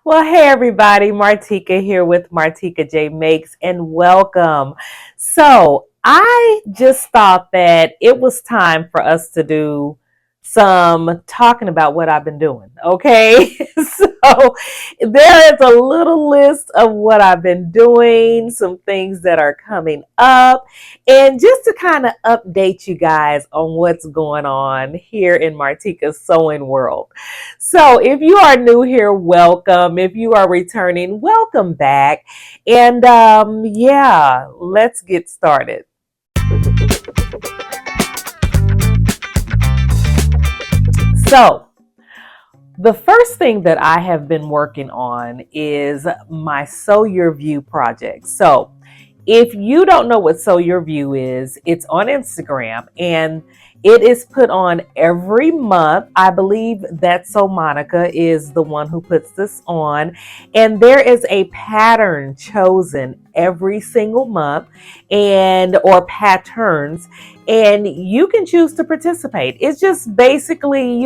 Well, hey everybody, Martika here with Martika J Makes, and welcome. So, I just thought that it was time for us to do some talking about what I've been doing. Okay, so there is a little list of what I've been doing, some things that are coming up, and just to kind of update you guys on what's going on here in Martika's sewing world. So, if you are new here, welcome. If you are returning, welcome back. And yeah, let's get started. So, the first thing that I have been working on is my Sew Your View project. So, if you don't know what Sew Your View is, it's on Instagram and it is put on every month. I believe that So Monica is the one who puts this on. And there is a pattern chosen every single month and or patterns, and you can choose to participate. It's just basically,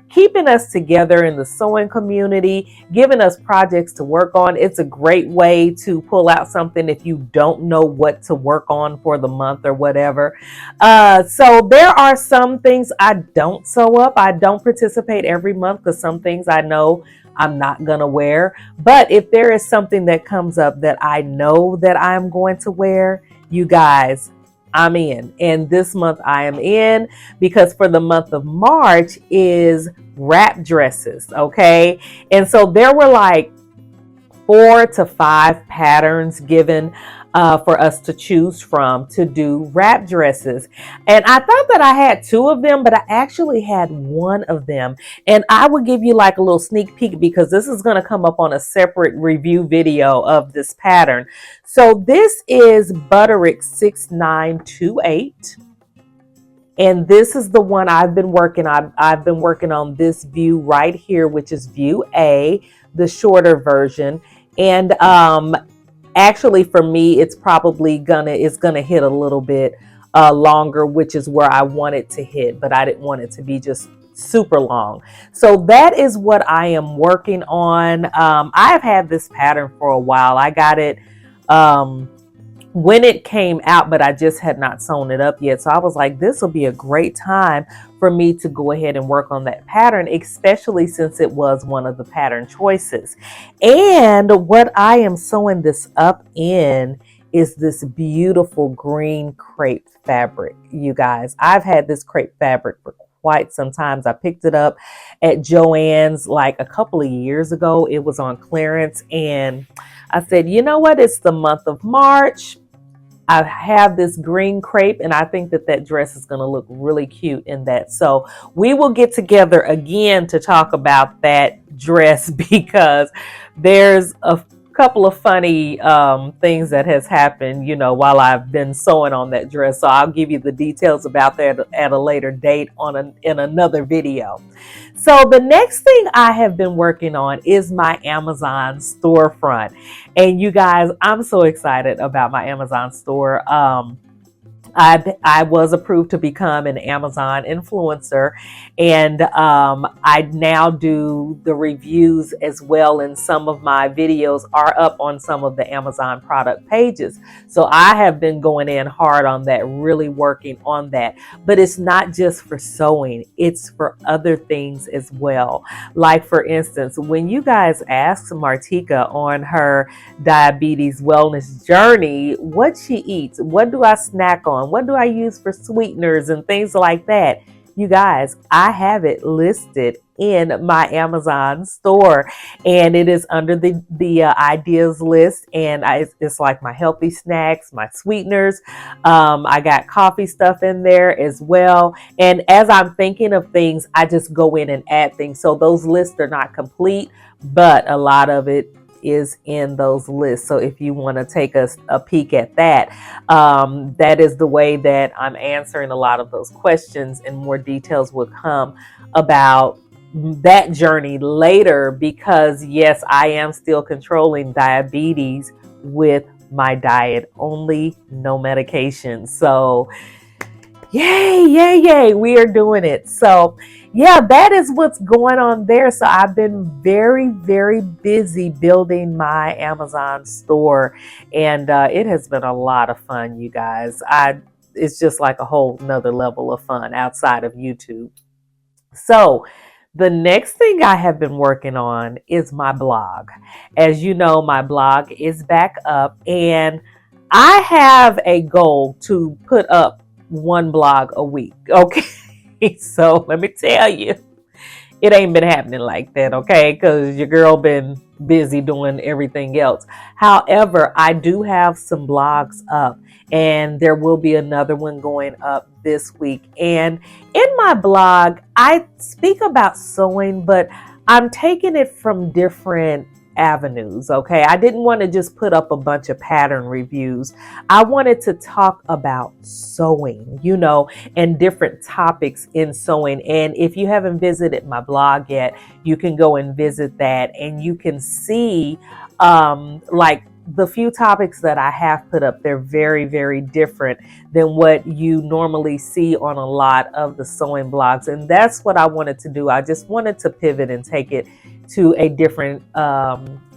keeping us together in the sewing community, giving us projects to work on. It's a great way to pull out something if you don't know what to work on for the month or whatever. So there are some things I don't sew up. I don't participate every month because some things I know I'm not going to wear. But if there is something that comes up that I know that I'm going to wear, you guys, I'm in. And this month I am in because for the month of March is wrap dresses. Okay. And so there were like 4 to 5 patterns given for us to choose from to do wrap dresses. And I thought that I had 2 of them, but I actually had 1 of them. And I will give you like a little sneak peek because this is going to come up on a separate review video of this pattern. So this is Butterick 6928. And this is the one I've been working on. I've been working on this view right here, which is view A, the shorter version. And actually for me, it's probably gonna hit a little bit longer, which is where I want it to hit, but I didn't want it to be just super long. So that is what I am working on. I've had this pattern for a while. I got it when it came out, but I just had not sewn it up yet. So I was like, this will be a great time for me to go ahead and work on that pattern, especially since it was one of the pattern choices. And what I am sewing this up in is this beautiful green crepe fabric. You guys, I've had this crepe fabric for quite some times. I picked it up at Joann's like a couple of years ago. It was on clearance and I said, you know what? It's the month of March. I have this green crepe and I think that dress is going to look really cute in that. So we will get together again to talk about that dress because there's a couple of funny things that has happened, while I've been sewing on that dress. So I'll give you the details about that at a later date in another video. So the next thing I have been working on is my Amazon storefront. And you guys, I'm so excited about my Amazon store. I was approved to become an Amazon influencer, and I now do the reviews as well, and some of my videos are up on some of the Amazon product pages. So I have been going in hard on that, really working on that. But it's not just for sewing, it's for other things as well. Like for instance, when you guys asked Martika on her diabetes wellness journey what she eats, what do I snack on, what do I use for sweeteners and things like that, you guys, I have it listed in my Amazon store, and it is under the ideas list, and it's like my healthy snacks, my sweeteners. I got coffee stuff in there as well, and as I'm thinking of things, I just go in and add things. So those lists are not complete, but a lot of it is in those lists. So if you want to take a peek at that, that is the way that I'm answering a lot of those questions, and more details will come about that journey later, because yes, I am still controlling diabetes with my diet only, no medication. So Yay, yay, yay. We are doing it. So, yeah, that is what's going on there. So, I've been very, very busy building my Amazon store, and it has been a lot of fun, you guys. It's just like a whole nother level of fun outside of YouTube. So, the next thing I have been working on is my blog. As you know, my blog is back up, and I have a goal to put up one blog a week. Okay. So let me tell you, it ain't been happening like that, okay? Because your girl been busy doing everything else. However, I do have some blogs up, and there will be another one going up this week. And in my blog, I speak about sewing, but I'm taking it from different avenues, okay? I didn't want to just put up a bunch of pattern reviews. I wanted to talk about sewing, and different topics in sewing. And if you haven't visited my blog yet, you can go and visit that, and you can see like the few topics that I have put up. They're very, very different than what you normally see on a lot of the sewing blogs. And that's what I wanted to do. I just wanted to pivot and take it to a different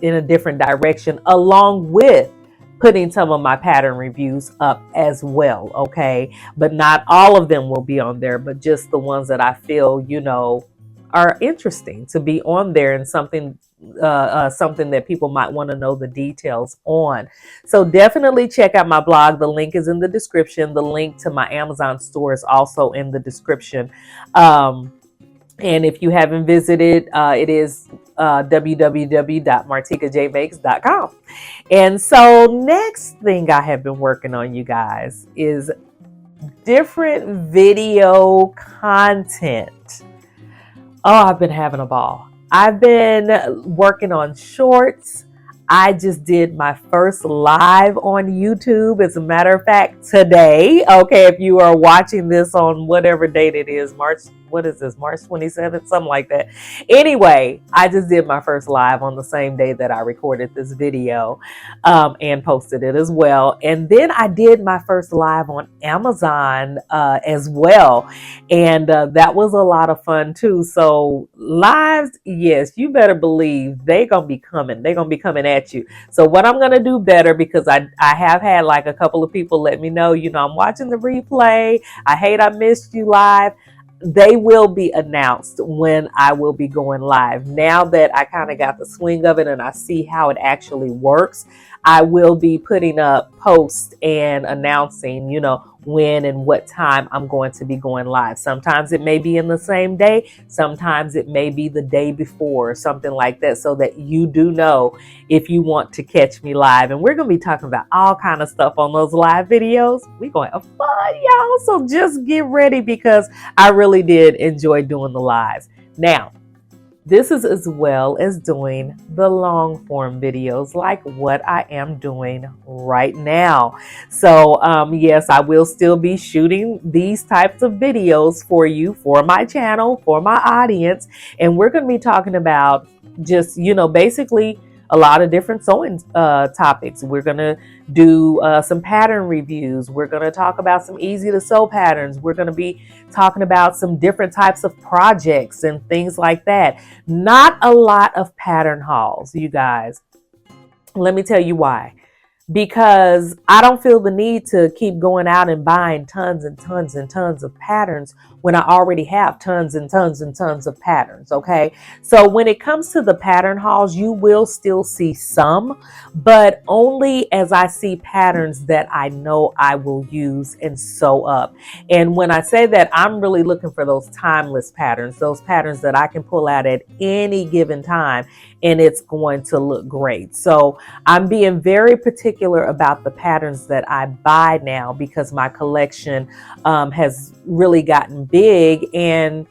in a different direction, along with putting some of my pattern reviews up as well, okay? But not all of them will be on there, but just the ones that I feel, are interesting to be on there, and something that people might want to know the details on. So definitely check out my blog. The link is in the description. The link to my Amazon store is also in the description. And if you haven't visited, it is www.martikajmakes.com. And so next thing I have been working on, you guys, is different video content. Oh, I've been having a ball. I've been working on shorts. I just did my first live on YouTube. As a matter of fact, today, okay, if you are watching this on whatever date it is, March 27th, something like that. Anyway, I just did my first live on the same day that I recorded this video, and posted it as well. And then I did my first live on Amazon as well. And that was a lot of fun too. So lives, yes, you better believe they're going to be coming. They're going to be coming at you. So what I'm going to do better, because I have had like a couple of people let me know, I'm watching the replay. I hate I missed you live. They will be announced when I will be going live. Now that I kind of got the swing of it and I see how it actually works, I will be putting up posts and announcing, when and what time I'm going to be going live. Sometimes it may be in the same day. Sometimes it may be the day before, something like that, so that you do know if you want to catch me live. And we're going to be talking about all kind of stuff on those live videos. We're going to have fun, y'all. So just get ready, because I really did enjoy doing the lives. Now, this is as well as doing the long form videos like what I am doing right now. So yes, I will still be shooting these types of videos for you, for my channel, for my audience. And we're going to be talking about just, basically a lot of different sewing topics. We're going to do some pattern reviews. We're going to talk about some easy to sew patterns. We're going to be talking about some different types of projects and things like that. Not a lot of pattern hauls, you guys. Let me tell you why. Because I don't feel the need to keep going out and buying tons and tons and tons of patterns when I already have tons and tons and tons of patterns, okay? So when it comes to the pattern hauls, you will still see some, but only as I see patterns that I know I will use and sew up. And when I say that, I'm really looking for those timeless patterns, those patterns that I can pull out at any given time and it's going to look great. So I'm being very particular about the patterns that I buy now, because my collection has really gotten big. And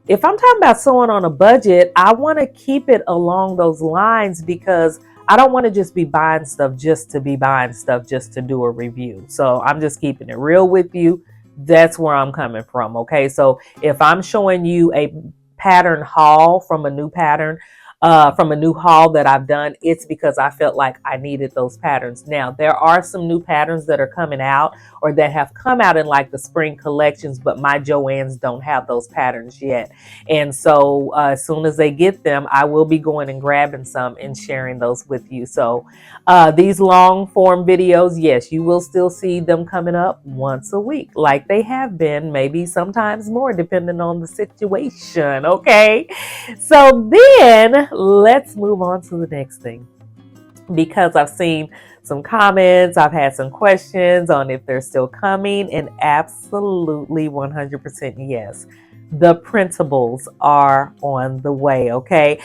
if I'm talking about sewing on a budget, I want to keep it along those lines, because I don't want to just be buying stuff just to be buying stuff just to do a review. So I'm just keeping it real with you. That's where I'm coming from. Okay. So if I'm showing you a pattern haul from a new pattern, from a new haul that I've done, it's because I felt like I needed those patterns. Now, there are some new patterns that are coming out or that have come out in like the spring collections, but my Joann's don't have those patterns yet. And so as soon as they get them, I will be going and grabbing some and sharing those with you. So these long form videos, yes, you will still see them coming up once a week like they have been, maybe sometimes more depending on the situation. Okay. So then let's move on to the next thing, because I've seen some comments, I've had some questions on if they're still coming, and absolutely 100% yes. The printables are on the way, okay?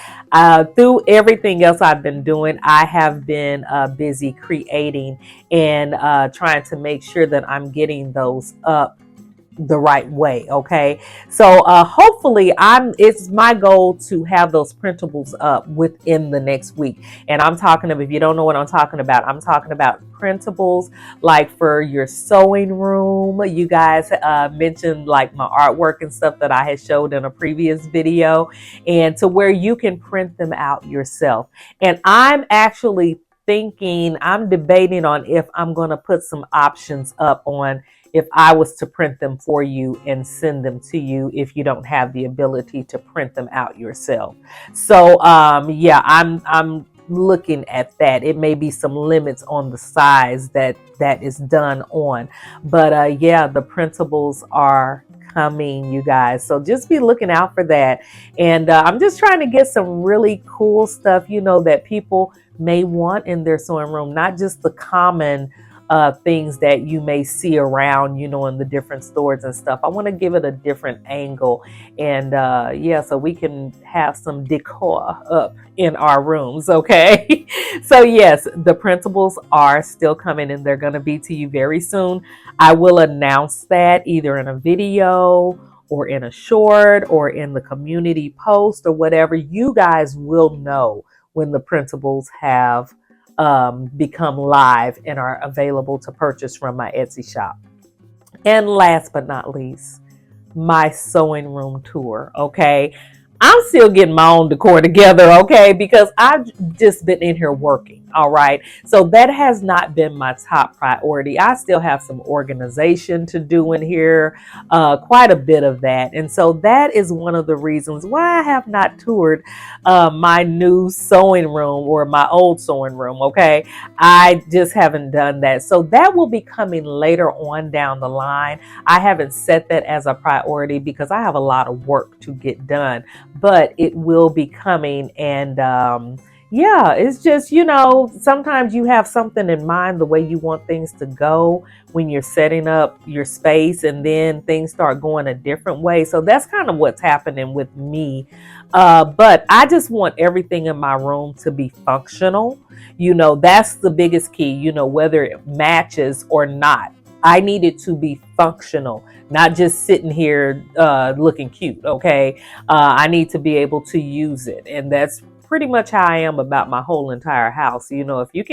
Through everything else I've been doing, I have been busy creating and trying to make sure that I'm getting those up the right way. Okay, so hopefully it's my goal to have those printables up within the next week. And I'm talking about, if you don't know what I'm talking about printables like for your sewing room. You guys mentioned like my artwork and stuff that I had showed in a previous video, and to where you can print them out yourself. And I'm actually I'm debating on if I'm going to put some options up on if I was to print them for you and send them to you if you don't have the ability to print them out yourself. So yeah, I'm looking at that. It may be some limits on the size that is done on, but yeah, the printables are coming, you guys. So just be looking out for that. And I'm just trying to get some really cool stuff, you know, that people may want in their sewing room, not just the common things that you may see around, you know, in the different stores and stuff. I want to give it a different angle, and yeah, so we can have some decor up in our rooms. Okay. So yes, the printables are still coming, and they're going to be to you very soon. I will announce that either in a video or in a short or in the community post or whatever. You guys will know when the printables have become live and are available to purchase from my Etsy shop. And last but not least, my sewing room tour. Okay, I'm still getting my own decor together, okay, because I've just been in here working. All right, so that has not been my top priority. I still have some organization to do in here, quite a bit of that. And so that is one of the reasons why I have not toured my new sewing room or my old sewing room. Okay, I just haven't done that. So that will be coming later on down the line. I haven't set that as a priority because I have a lot of work to get done, but it will be coming. And yeah, it's just, you know, sometimes you have something in mind, the way you want things to go when you're setting up your space, and then things start going a different way. So that's kind of what's happening with me. But I just want everything in my room to be functional. You know, that's the biggest key, you know, whether it matches or not. I need it to be functional, not just sitting here looking cute. Okay, I need to be able to use it, and that's pretty much how I am about my whole entire house. You know, if it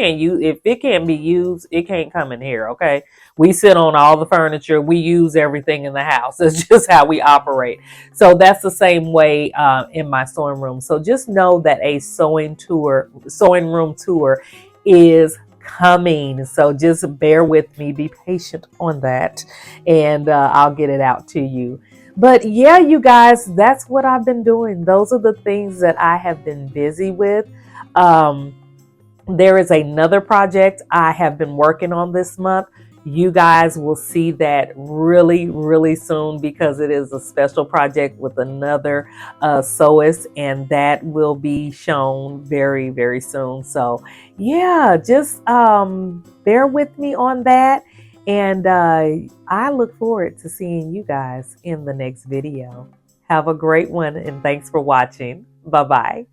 can't be used, it can't come in here. Okay, we sit on all the furniture, we use everything in the house. It's just how we operate. So that's the same way in my sewing room. So just know that a sewing room tour is coming. So just bear with me, be patient on that, and I'll get it out to you. But yeah, you guys, that's what I've been doing. Those are the things that I have been busy with. There is another project I have been working on this month. You guys will see that really, really soon, because it is a special project with another sewist, and that will be shown very, very soon. So yeah, just bear with me on that. And I look forward to seeing you guys in the next video. Have a great one, and thanks for watching. Bye-bye.